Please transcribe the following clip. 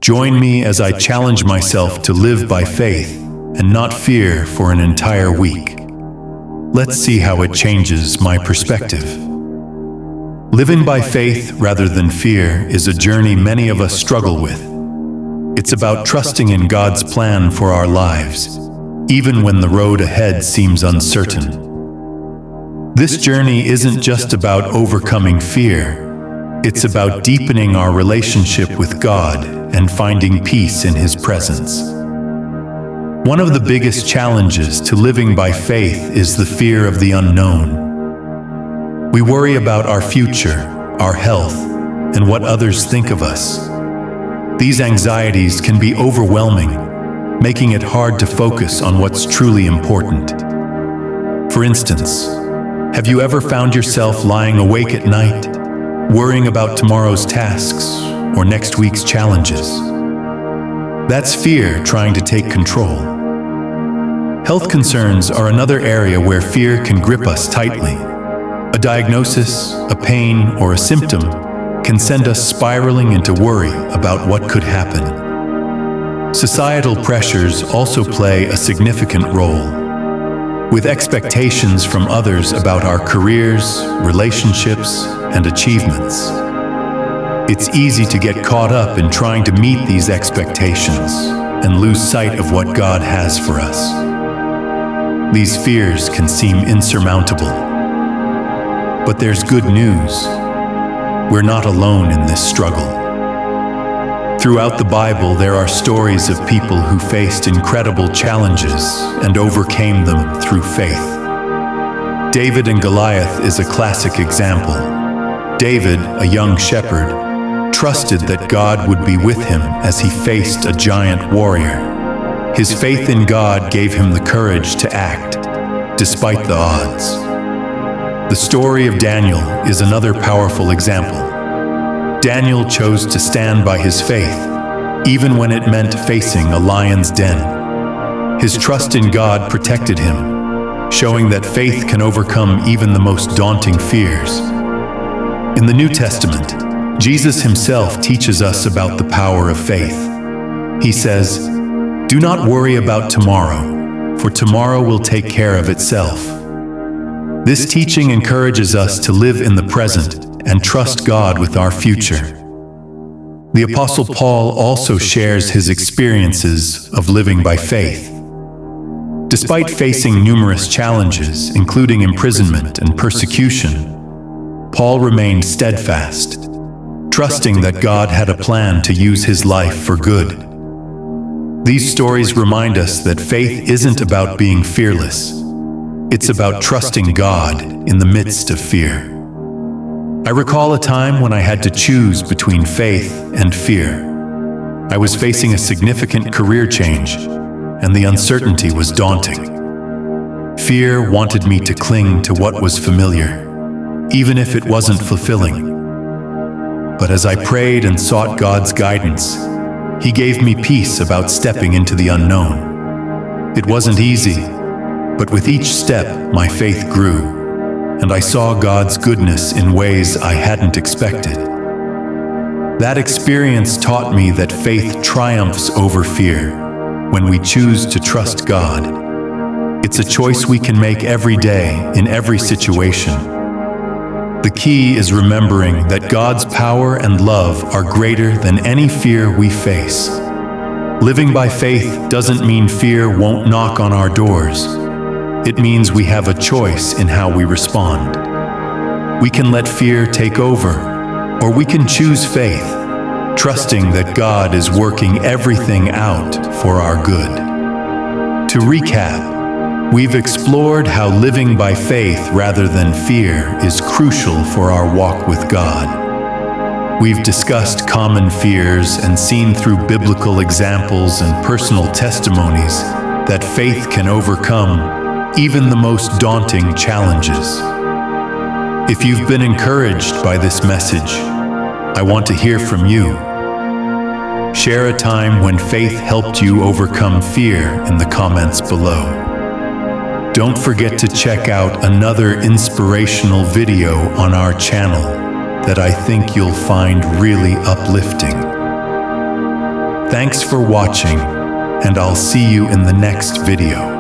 Join me as I challenge myself to live by faith and not fear for an entire week. Let's see how it changes my perspective. Living by faith rather than fear is a journey many of us struggle with. It's about trusting in God's plan for our lives, even when the road ahead seems uncertain. This journey isn't just about overcoming fear. It's about deepening our relationship with God and finding peace in His presence. One of the biggest challenges to living by faith is the fear of the unknown. We worry about our future, our health, and what others think of us. These anxieties can be overwhelming, making it hard to focus on what's truly important. For instance, have you ever found yourself lying awake at night, worrying about tomorrow's tasks or next week's challenges? That's fear trying to take control. Health concerns are another area where fear can grip us tightly. A diagnosis, a pain, or a symptom can send us spiraling into worry about what could happen. Societal pressures also play a significant role, with expectations from others about our careers, relationships, and achievements. It's easy to get caught up in trying to meet these expectations and lose sight of what God has for us. These fears can seem insurmountable. But there's good news. We're not alone in this struggle. Throughout the Bible, there are stories of people who faced incredible challenges and overcame them through faith. David and Goliath is a classic example. David, a young shepherd, trusted that God would be with him as he faced a giant warrior. His faith in God gave him the courage to act, despite the odds. The story of Daniel is another powerful example. Daniel chose to stand by his faith, even when it meant facing a lion's den. His trust in God protected him, showing that faith can overcome even the most daunting fears. In the New Testament, Jesus himself teaches us about the power of faith. He says, "Do not worry about tomorrow, for tomorrow will take care of itself." This teaching encourages us to live in the present and trust God with our future. The Apostle Paul also shares his experiences of living by faith. Despite facing numerous challenges, including imprisonment and persecution, Paul remained steadfast, trusting that God had a plan to use his life for good. These stories remind us that faith isn't about being fearless. It's about trusting God in the midst of fear. I recall a time when I had to choose between faith and fear. I was facing a significant career change, and the uncertainty was daunting. Fear wanted me to cling to what was familiar, even if it wasn't fulfilling. But as I prayed and sought God's guidance, He gave me peace about stepping into the unknown. It wasn't easy, but with each step, my faith grew, and I saw God's goodness in ways I hadn't expected. That experience taught me that faith triumphs over fear when we choose to trust God. It's a choice we can make every day, in every situation. The key is remembering that God's power and love are greater than any fear we face. Living by faith doesn't mean fear won't knock on our doors. It means we have a choice in how we respond. We can let fear take over, or we can choose faith, trusting that God is working everything out for our good. To recap, we've explored how living by faith rather than fear is crucial for our walk with God. We've discussed common fears and seen through biblical examples and personal testimonies that faith can overcome even the most daunting challenges. If you've been encouraged by this message, I want to hear from you. Share a time when faith helped you overcome fear in the comments below. Don't forget to check out another inspirational video on our channel that I think you'll find really uplifting. Thanks for watching, and I'll see you in the next video.